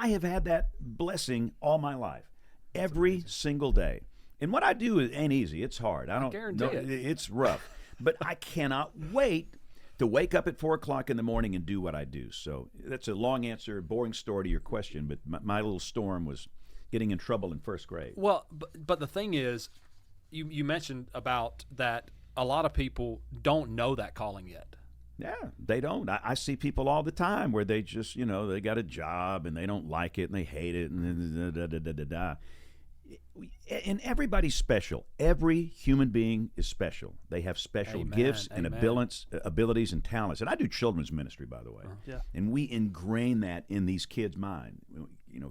I have had that blessing all my life, every single day. And what I do ain't easy. It's hard. I don't guarantee it. It's rough. But I cannot wait to wake up at 4 o'clock in the morning and do what I do. So that's a long answer, boring story to your question, but my little storm was getting in trouble in first grade. Well, but the thing is, you mentioned about that a lot of people don't know that calling yet. Yeah, they don't. I see people all the time where they just, they got a job and they don't like it and they hate it and da-da-da-da-da-da. And everybody's special. Every human being is special. They have special gifts and abilities and talents. And I do children's ministry, by the way. Yeah. And we ingrain that in these kids' mind,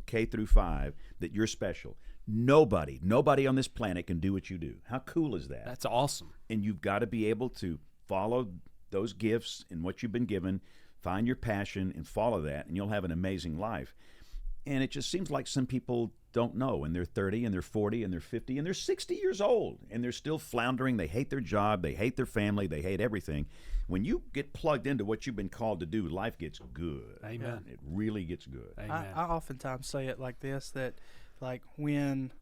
K through 5, that you're special. Nobody on this planet can do what you do. How cool is that? That's awesome. And you've got to be able to follow those gifts and what you've been given, find your passion and follow that, and you'll have an amazing life. And it just seems like some people don't know, and they're 30 and they're 40 and they're 50 and they're 60 years old, and they're still floundering. They hate their job, they hate their family, they hate everything. When you get plugged into what you've been called to do, life gets good. Amen. It really gets good. Amen. I oftentimes say it like this, that like when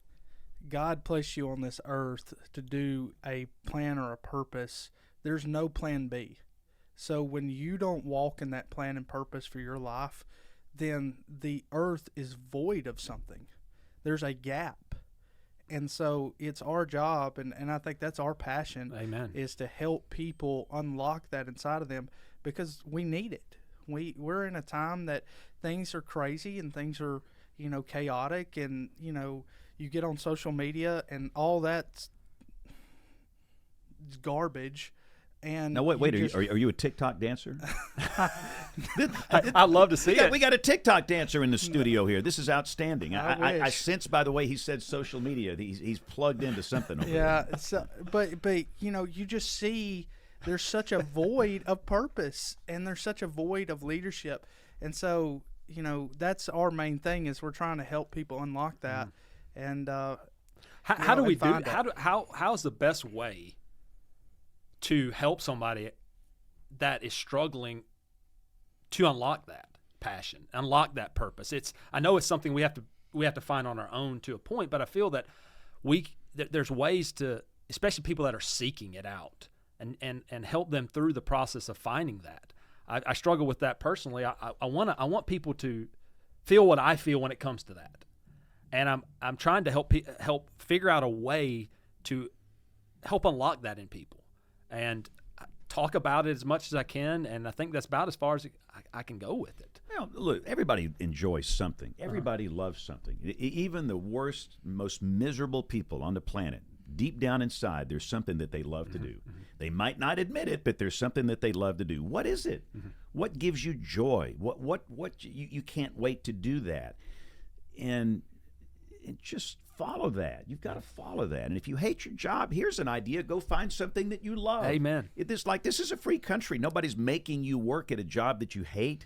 God placed you on this earth to do a plan or a purpose, there's no plan B. So when you don't walk in that plan and purpose for your life, then the earth is void of something. There's a gap. And so it's our job, and I think that's our passion, Amen. Is to help people unlock that inside of them, because we need it. We're in a time that things are crazy and things are, chaotic, and, you get on social media and all that's garbage. And now, wait, are you a TikTok dancer? I'd love to see it. We got a TikTok dancer in the studio here. This is outstanding. I wish. sense, by the way, he said social media. He's plugged into something over yeah, there. so, but you just see there's such a void of purpose, and there's such a void of leadership. And so, that's our main thing, is we're trying to help people unlock that. And how do we do it? How's the best way to help somebody that is struggling to unlock that passion, unlock that purpose? I know it's something we have to find on our own to a point, but I feel that there's ways to, especially people that are seeking it out, and help them through the process of finding that. I struggle with that personally. I want people to feel what I feel when it comes to that, and I'm trying to help figure out a way to help unlock that in people. And talk about it as much as I can, and I think that's about as far as I can go with it. Well, look, everybody enjoys something. Everybody loves something. Even the worst, most miserable people on the planet, deep down inside, there's something that they love to do. They might not admit it, but there's something that they love to do. What is it? What gives you joy? What you can't wait to do that. And just follow that. You've got to follow that. And if you hate your job, here's an idea. Go find something that you love. Amen. This is a free country. Nobody's making you work at a job that you hate.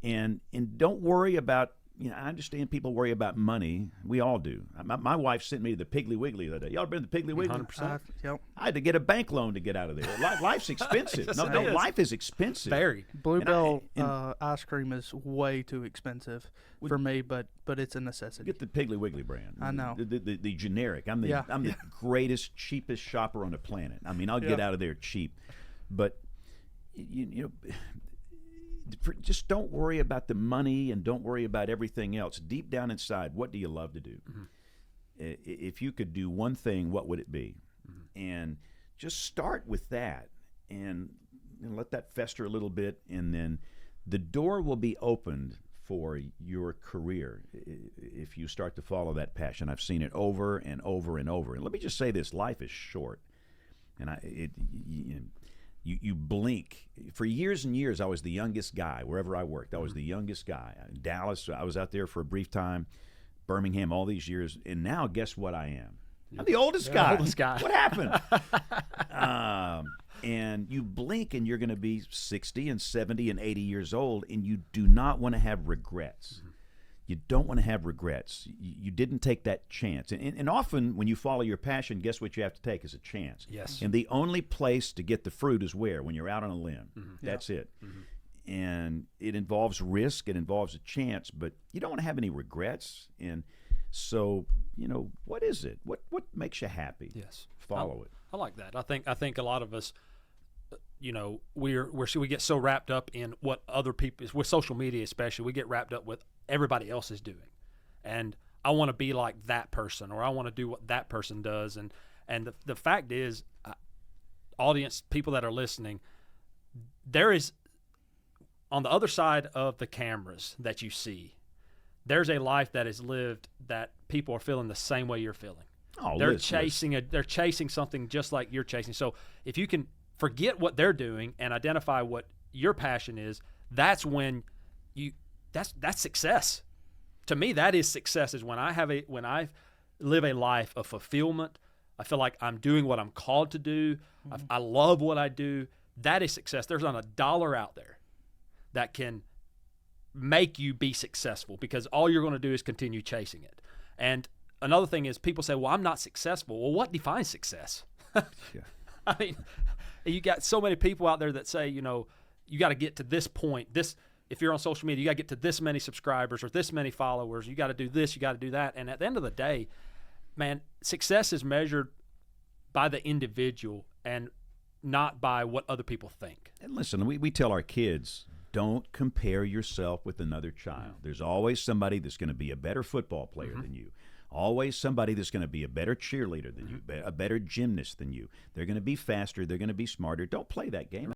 And don't worry about, I understand people worry about money. We all do. My wife sent me to the Piggly Wiggly the other day. Y'all been to the Piggly Wiggly? 100%. Yep. I had to get a bank loan to get out of there. Life's expensive. Yes, no, it is. life is expensive. Very. Bluebell ice cream is way too expensive for me, but it's a necessity. Get the Piggly Wiggly brand. I know. The generic. I'm the greatest, cheapest shopper on the planet. I mean, I'll get out of there cheap. But, just don't worry about the money and don't worry about everything else. Deep down inside, what do you love to do? If you could do one thing, what would it be? And just start with that and let that fester a little bit, and then the door will be opened for your career if you start to follow that passion. I've seen it over and over and over. And let me just say this: life is short, and you blink. For years and years, I was the youngest guy wherever I worked. I was the youngest guy. In Dallas, I was out there for a brief time. Birmingham, all these years, and now guess what I am? I'm the oldest guy. Oldest guy. What happened? And you blink, and you're going to be 60 and 70 and 80 years old, and you do not want to have regrets. You don't want to have regrets. You didn't take that chance. And often when you follow your passion, guess what you have to take is a chance. Yes. And the only place to get the fruit is where? When you're out on a limb. That's it. and it involves risk, it involves a chance, but you don't want to have any regrets. And so, what is it? What makes you happy? Yes. Follow it. I like that. I think a lot of us, we get so wrapped up in what other people, with social media especially, we get wrapped up with everybody else is doing, and I want to be like that person, or I want to do what that person does, and the fact is, audience, people that are listening, there is, on the other side of the cameras that you see, there's a life that is lived that people are feeling the same way you're feeling. Oh, they're chasing something just like you're chasing. So if you can forget what they're doing and identify what your passion is, that's when that's success. To me, that is success. Is when I live a life of fulfillment. I feel like I'm doing what I'm called to do. Mm-hmm. I love what I do. That is success. There's not a dollar out there that can make you be successful, because all you're going to do is continue chasing it. And another thing is, people say, well, I'm not successful. Well, what defines success? Yeah. I mean, you got so many people out there that say, you got to get to this point. If you're on social media, you got to get to this many subscribers or this many followers. You got to do this, you got to do that. And at the end of the day, man, success is measured by the individual and not by what other people think. And listen, we tell our kids, don't compare yourself with another child. There's always somebody that's going to be a better football player than you. Always somebody that's going to be a better cheerleader than you, a better gymnast than you. They're going to be faster. They're going to be smarter. Don't play that game.